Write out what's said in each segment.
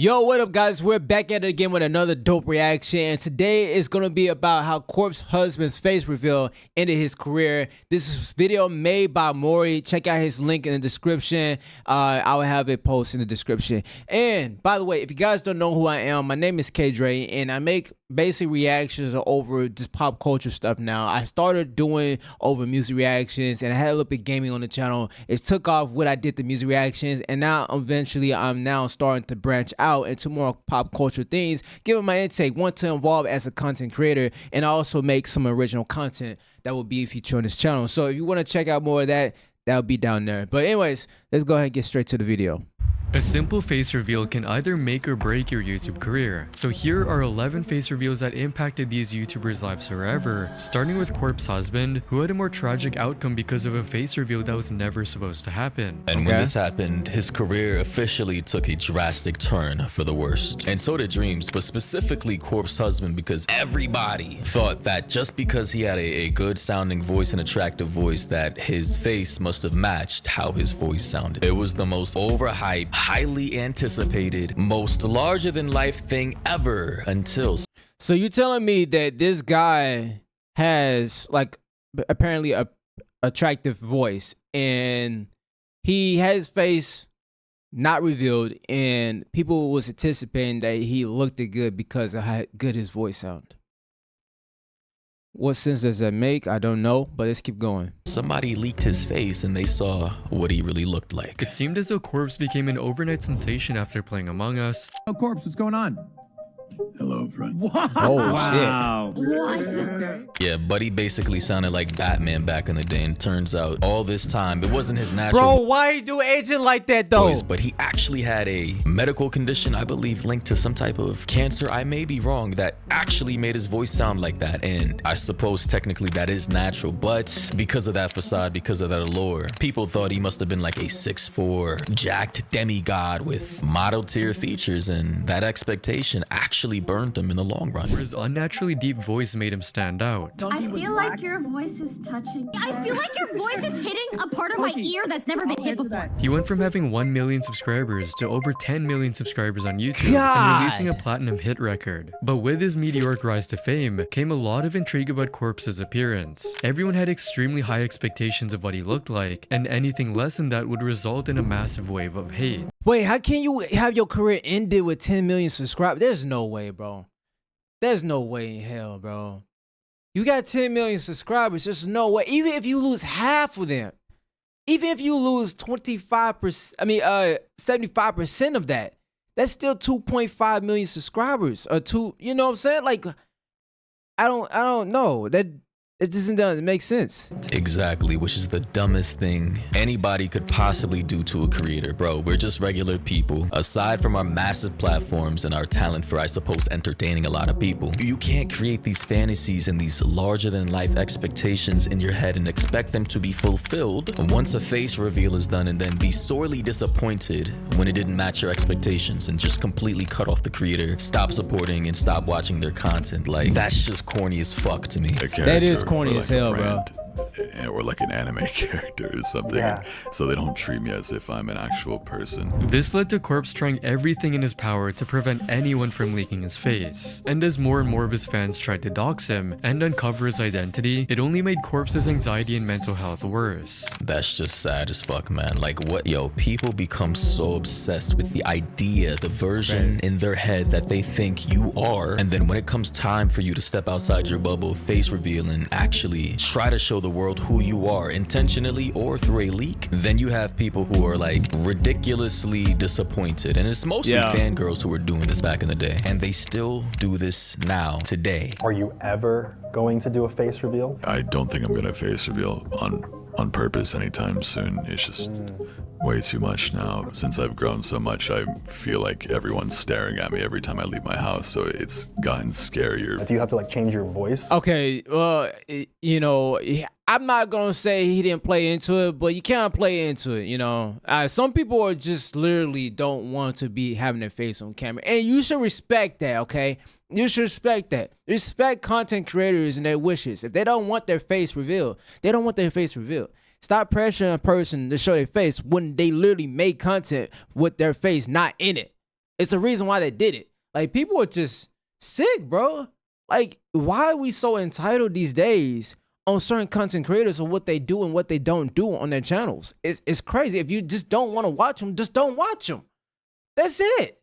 Yo, what up guys? We're back at it again with another dope reaction, and today is going to be about how Corpse husband's face reveal ended his career. This is video made by Maury. Check out his link in the description. I will have it posted in the description. And by the way, if you guys don't know who I am, my name is K-Dre, and I make basic reactions over just pop culture stuff now. I started doing over music reactions, and I had a little bit of gaming on the channel. It took off when I did the music reactions, and now eventually I'm now starting to branch out into more pop culture things, given my intake, want to evolve as a content creator, and also make some original content that will be featured on this channel. So if you want to check out more of that, that'll be down there. But anyways, let's go ahead and get straight to the video. A simple face reveal can either make or break your YouTube career. So here are 11 face reveals that impacted these YouTubers' lives forever, starting with Corpse husband, who had a more tragic outcome because of a face reveal that was never supposed to happen. And when this happened, his career officially took a drastic turn for the worst. And so did Dreams, but specifically Corpse husband, because everybody thought that just because he had a good sounding voice and attractive voice, that his face must have matched how his voice sounded. It was the most overhyped, highly anticipated, most larger than life thing ever until. So you're telling me that this guy has like apparently a attractive voice, and he had his face not revealed, and people was anticipating that he looked good because of how good his voice sounded. What sense does that make? I don't know, but let's keep going. Somebody leaked his face and they saw what he really looked like. It seemed as though Corpse became an overnight sensation after playing Among Us. Oh, Corpse, what's going on? Hello, friend. Oh, wow. What? Yeah, Buddy basically sounded like Batman back in the day, and turns out all this time it wasn't his natural Bro, why he do agent like that though? voice, but he actually had a medical condition, I believe linked to some type of cancer, I may be wrong, that actually made his voice sound like that. And I suppose technically that is natural, but because of that facade, because of that allure, people thought he must have been like a 6'4" jacked demigod with model tier features, and that expectation actually burned him in the long run. His unnaturally deep voice made him stand out. I feel like your voice is touching. I feel like your voice is hitting a part of my ear that's never been hit before. He went from having 1 million subscribers to over 10 million subscribers on YouTube God. and releasing a platinum hit record. But with his meteoric rise to fame came a lot of intrigue about Corpse's appearance. Everyone had extremely high expectations of what he looked like, and anything less than that would result in a massive wave of hate. Wait, how can you have your career ended with 10 million subscribers? There's no way, bro. There's no way in hell, bro. You got 10 million subscribers. There's no way. Even if you lose half of them, even if you lose 25%, 75% of that, that's still 2.5 million subscribers. Or two, you know what I'm saying? Like, I don't know. It doesn't make sense. Exactly, which is the dumbest thing anybody could possibly do to a creator, bro. We're just regular people. Aside from our massive platforms and our talent for, I suppose, entertaining a lot of people, you can't create these fantasies and these larger than life expectations in your head and expect them to be fulfilled once a face reveal is done, and then be sorely disappointed when it didn't match your expectations and just completely cut off the creator, stop supporting and stop watching their content. Like, that's just corny as fuck to me. That is corny as hell, bro. Or like an anime character or something, so they don't treat me as if I'm an actual person. This led to Corpse trying everything in his power to prevent anyone from leaking his face. And as more and more of his fans tried to dox him and uncover his identity, it only made Corpse's anxiety and mental health worse. That's just sad as fuck, man. Like, what? Yo, people become so obsessed with the idea, the version in their head that they think you are, and then when it comes time for you to step outside your bubble, face reveal, and actually try to show the world who you are, intentionally or through a leak, then you have people who are like ridiculously disappointed. And it's mostly fangirls who were doing this back in the day, and they still do this now, today. Are you ever going to do a face reveal? I don't think I'm gonna face reveal on purpose anytime soon. It's just way too much now. Since I've grown so much, I feel like everyone's staring at me every time I leave my house, so it's gotten scarier. Do you have to like change your voice? Okay, well, you know, I'm not gonna say he didn't play into it, but you can't play into it, you know. Some people are just literally don't want to be having their face on camera, and you should respect that, okay? You should respect that. Respect content creators and their wishes. If they don't want their face revealed, they don't want their face revealed. Stop pressuring a person to show their face when they literally make content with their face not in it. It's the reason why they did it. Like, people are just sick, bro. Like, why are we so entitled these days on certain content creators and what they do and what they don't do on their channels? It's crazy. If you just don't want to watch them, just don't watch them. That's it.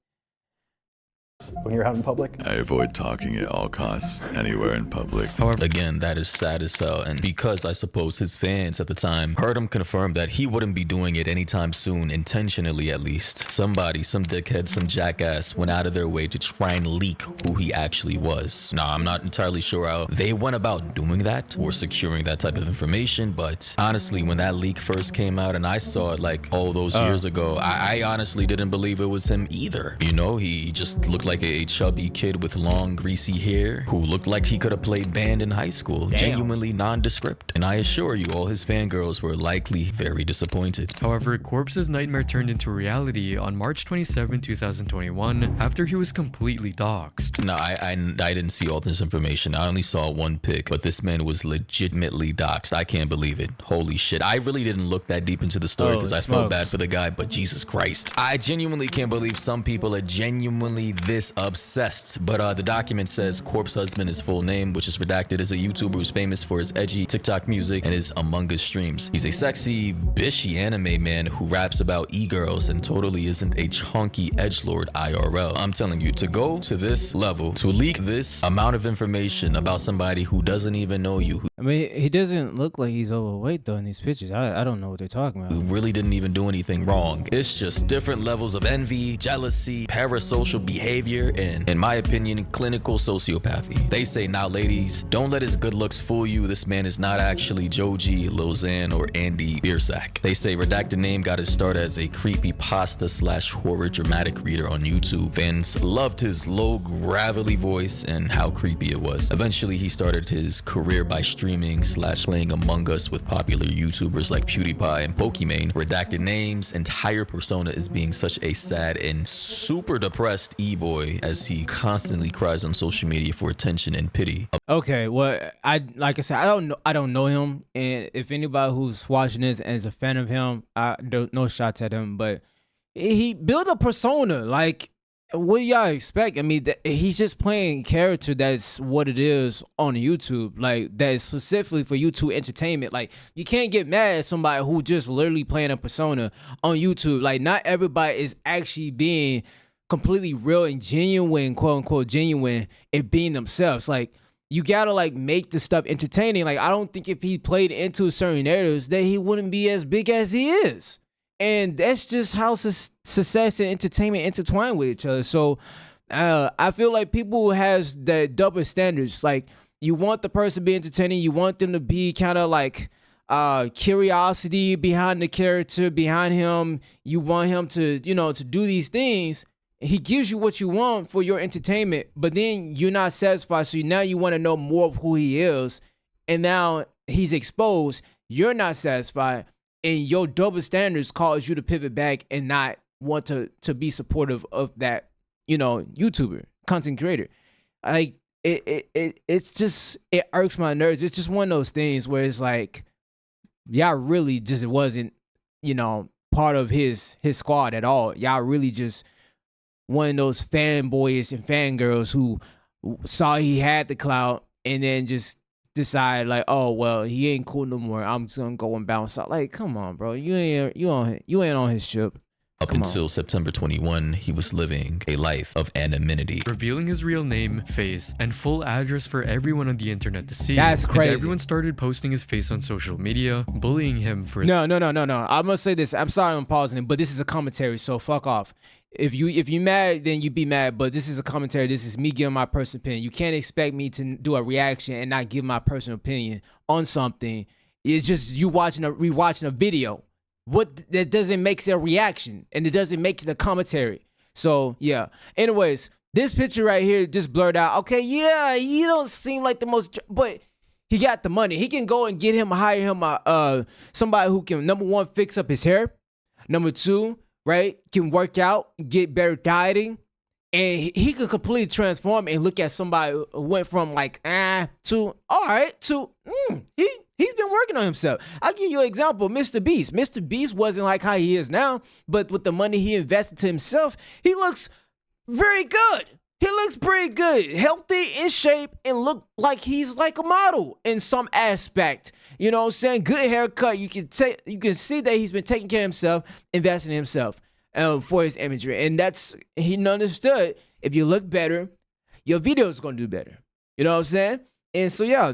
When you're out in public? I avoid talking at all costs anywhere in public. However, Again, that is sad as hell, and because I suppose his fans at the time heard him confirm that he wouldn't be doing it anytime soon, intentionally at least, somebody, some dickhead, some jackass went out of their way to try and leak who he actually was. Now, I'm not entirely sure how they went about doing that or securing that type of information, but honestly, when that leak first came out and I saw it like all those years ago, I honestly didn't believe it was him either. You know, he just looked like a chubby kid with long greasy hair who looked like he could have played band in high school. Genuinely nondescript, and I assure you all his fangirls were likely very disappointed. However, Corpse's nightmare turned into reality on March 27, 2021 after he was completely doxxed. No, I didn't see all this information. I only saw one pic, but this man was legitimately doxxed. I can't believe it. Holy shit. I really didn't look that deep into the story because I felt bad for the guy, but Jesus Christ. I genuinely can't believe some people are genuinely this obsessed. But the document says Corpse husband, his full name, which is redacted, is a YouTuber who's famous for his edgy TikTok music and his Among Us streams. He's a sexy, bishy anime man who raps about e-girls and totally isn't a chunky edgelord IRL. I'm telling you, to go to this level, to leak this amount of information about somebody who doesn't even know you, I mean, he doesn't look like he's overweight though in these pictures. I don't know what they're talking about. who really didn't even do anything wrong. It's just different levels of envy, jealousy, parasocial behavior, and, in my opinion, clinical sociopathy. They say, now ladies, don't let his good looks fool you. This man is not actually Joji, Lozan, or Andy Biersack. They say redacted name got his start as a creepy pasta / horror dramatic reader on YouTube. Fans loved his low, gravelly voice and how creepy it was. Eventually, he started his career by streaming / playing Among Us with popular YouTubers like PewDiePie and Pokimane. Redacted name's entire persona is being such a sad and super depressed e-boy as he constantly cries on social media for attention and pity. Okay, well, like I said, I don't know him, and if anybody who's watching this and is a fan of him, I don't no shots at him, but he built a persona. Like, what do y'all expect? I mean, he's just playing character. That's what it is on YouTube. Like, that is specifically for YouTube entertainment. Like, you can't get mad at somebody who just literally playing a persona on YouTube. Like, not everybody is actually being completely real and genuine, quote unquote genuine, and being themselves. Like, you gotta like make the stuff entertaining. Like, I don't think if he played into certain narratives that he wouldn't be as big as he is. And that's just how success and entertainment intertwine with each other. So I feel like people who has the double standards, like, you want the person to be entertaining, you want them to be kind of like curiosity behind the character, behind him. You want him to, you know, to do these things. He gives you what you want for your entertainment, but then you're not satisfied. So now you want to know more of who he is. And now he's exposed. You're not satisfied. And your double standards cause you to pivot back and not want to be supportive of that, you know, YouTuber, content creator. Like, it's just, it irks my nerves. It's just one of those things where it's like, y'all really just wasn't, you know, part of his squad at all. Y'all really just one of those fanboys and fangirls who saw he had the clout and then just decide like, oh well, he ain't cool no more, I'm just gonna go and bounce out. Like, come on, bro, you ain't on his ship. Up until September 21, he was living a life of anonymity. Revealing his real name, face, and full address for everyone on the internet to see. That's crazy. And everyone started posting his face on social media, bullying him for... No. I'm gonna say this. I'm sorry I'm pausing it, but this is a commentary, so fuck off. If you mad, then you be mad, but this is a commentary. This is me giving my personal opinion. You can't expect me to do a reaction and not give my personal opinion on something. It's just you rewatching a video. What that doesn't make it a reaction, and it doesn't make it a commentary. So yeah. Anyways, this picture right here just blurred out. Okay, yeah, he don't seem like the most, but he got the money. He can go and hire him somebody who can, number one, fix up his hair. Number two, right, can work out, get better dieting, and he could completely transform and look at somebody who went from like to all right to He's been working on himself. I'll give you an example. Mr. Beast. Mr. Beast wasn't like how he is now, but with the money he invested to himself, he looks very good. He looks pretty good, healthy, in shape, and look like he's like a model in some aspect. You know what I'm saying? Good haircut. You can see that he's been taking care of himself, investing in himself for his imagery. And he understood if you look better, your video is going to do better. You know what I'm saying? And so, yeah,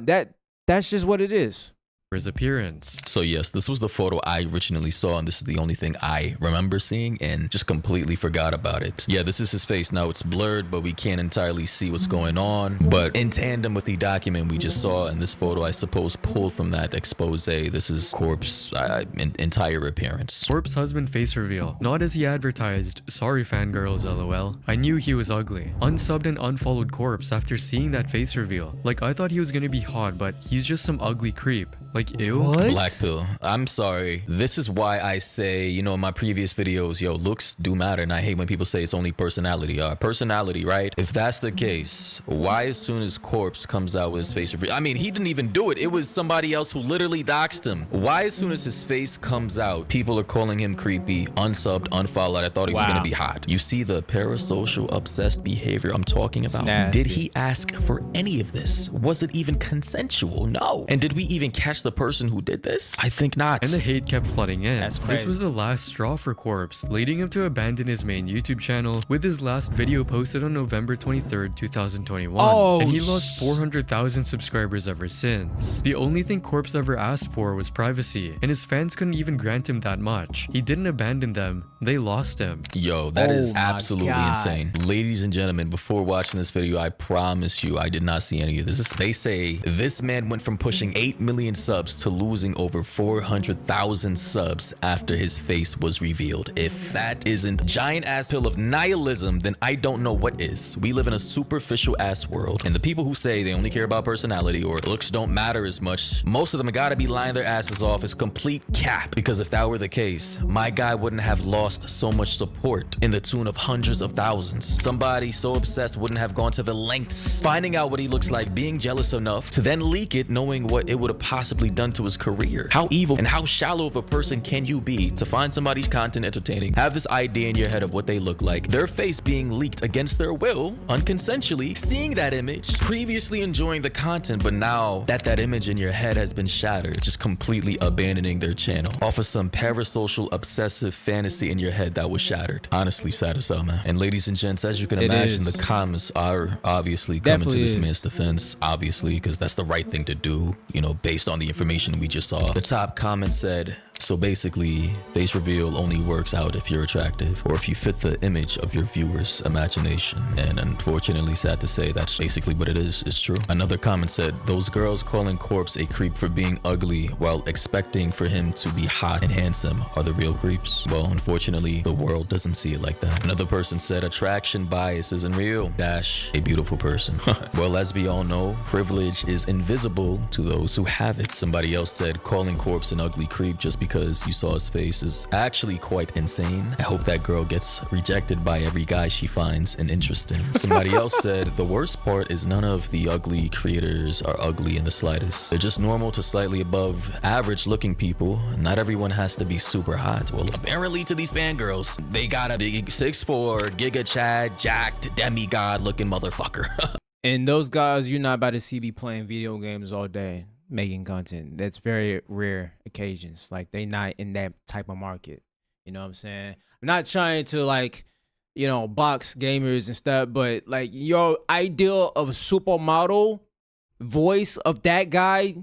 that's just what it is. His appearance. So yes, this was the photo I originally saw, and this is the only thing I remember seeing and just completely forgot about it. Yeah, this is his face. Now it's blurred, but we can't entirely see what's going on. But in tandem with the document we just saw in this photo, I suppose pulled from that expose, this is Corp's entire appearance. Corp's husband face reveal. Not as he advertised. Sorry fangirls, lol. I knew he was ugly. Unsubbed and unfollowed Corp's after seeing that face reveal. Like, I thought he was gonna be hot, but he's just some ugly creep. Like, ew. What? Black pill. I'm sorry. This is why I say, you know, in my previous videos, yo, looks do matter. And I hate when people say it's only personality. Personality, right? If that's the case, why as soon as Corpse comes out with his face reveal? I mean, he didn't even do it. It was somebody else who literally doxed him. Why as soon as his face comes out, people are calling him creepy, unsubbed, unfollowed. I thought he was going to be hot. You see the parasocial obsessed behavior I'm talking about? Did he ask for any of this? Was it even consensual? No. And did we even catch the person who did this? I think not. And the hate kept flooding in. That's crazy. This was the last straw for Corpse, leading him to abandon his main YouTube channel, with his last video posted on November 23rd, 2021. Oh, and he lost 400,000 subscribers ever since. The only thing Corpse ever asked for was privacy, and his fans couldn't even grant him that much. He didn't abandon them, they lost him. Yo, that is my absolutely God. insane. Ladies and gentlemen, before watching this video, I promise you I did not see any of this. They say this man went from pushing 8 million subs to losing over 400,000 subs after his face was revealed. If that isn't giant ass pill of nihilism, then I don't know what is. We live in a superficial ass world, and the people who say they only care about personality or looks don't matter as much, most of them gotta be lying their asses off. Is complete cap, because if that were the case, my guy wouldn't have lost so much support in the tune of hundreds of thousands. Somebody so obsessed wouldn't have gone to the lengths finding out what he looks like, being jealous enough to then leak it, knowing what it would have possibly done to his career. How evil and how shallow of a person can you be to find somebody's content entertaining, have this idea in your head of what they look like, their face being leaked against their will, unconsensually, seeing that image, previously enjoying the content, but now that image in your head has been shattered, just completely abandoning their channel off of some parasocial obsessive fantasy in your head that was shattered. Honestly, sad as hell, man. And ladies and gents, as you can imagine, the comments are obviously coming to this man's defense, obviously, because that's the right thing to do, you know, based on the information we just saw. The top comment said, so basically, face reveal only works out if you're attractive or if you fit the image of your viewer's imagination. And unfortunately, sad to say, that's basically what it is. It's true. Another comment said, those girls calling Corpse a creep for being ugly while expecting for him to be hot and handsome are the real creeps. Well, unfortunately, the world doesn't see it like that. Another person said, attraction bias isn't real. Dash, a beautiful person. Well, as we all know, privilege is invisible to those who have it. Somebody else said, calling Corpse an ugly creep just because you saw his face is actually quite insane. I hope that girl gets rejected by every guy she finds and interesting. Somebody else said, the worst part is none of the ugly creators are ugly in the slightest. They're just normal to slightly above average looking people. Not everyone has to be super hot. Well, apparently to these fangirls, they got a big 6'4", Giga Chad, jacked, demigod looking motherfucker. And those guys, you're not about to see me playing video games all day, making content. That's very rare occasions. Like, they not in that type of market. You know what I'm saying? I'm not trying to, like, you know, box gamers and stuff, but like your ideal of a supermodel voice of that guy,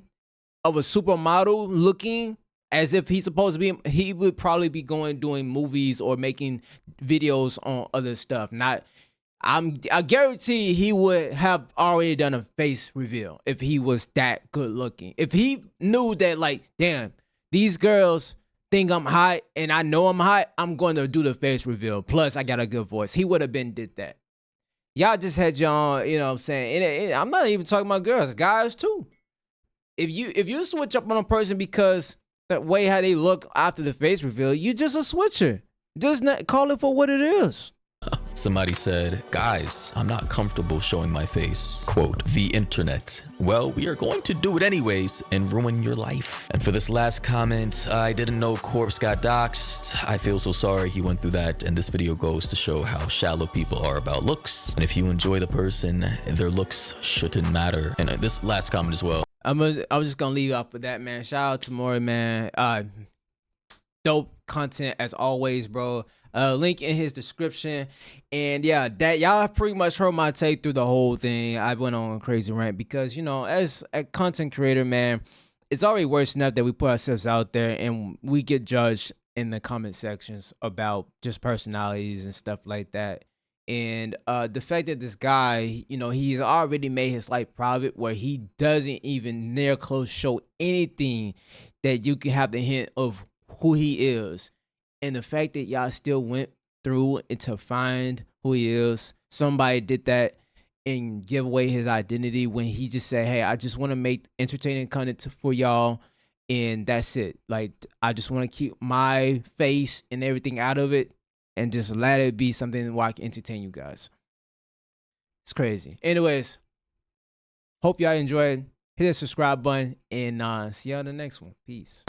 of a supermodel looking as if he's supposed to be, he would probably be doing movies or making videos on other stuff. Not, I guarantee he would have already done a face reveal if he was that good looking. If he knew that, like, damn, these girls think I'm hot and I know I'm hot, I'm going to do the face reveal. Plus, I got a good voice. He would have did that. Y'all just had y'all, you know what I'm saying? And I'm not even talking about girls, guys too. If you switch up on a person because the way how they look after the face reveal, you just a switcher. Just not call it for what it is. Somebody said, guys, I'm not comfortable showing my face. Quote, the internet. Well, we are going to do it anyways and ruin your life. And for this last comment, I didn't know Corpse got doxxed. I feel so sorry he went through that, and this video goes to show how shallow people are about looks. And if you enjoy the person, their looks shouldn't matter. And this last comment as well. I was just gonna leave off with that, man. Shout out to Maury, man. Dope content as always, bro. Link in his description. And yeah, that y'all pretty much heard my take through the whole thing. I went on a crazy rant because, you know, as a content creator, man, it's already worse enough that we put ourselves out there and we get judged in the comment sections about just personalities and stuff like that. And the fact that this guy, you know, he's already made his life private where he doesn't even near close show anything that you can have the hint of who he is. And the fact that y'all still went through and to find who he is, somebody did that and give away his identity when he just said, hey, I just want to make entertaining content for y'all. And that's it. Like, I just want to keep my face and everything out of it and just let it be something where I can entertain you guys. It's crazy. Anyways, hope y'all enjoyed. Hit that subscribe button and see y'all in the next one. Peace.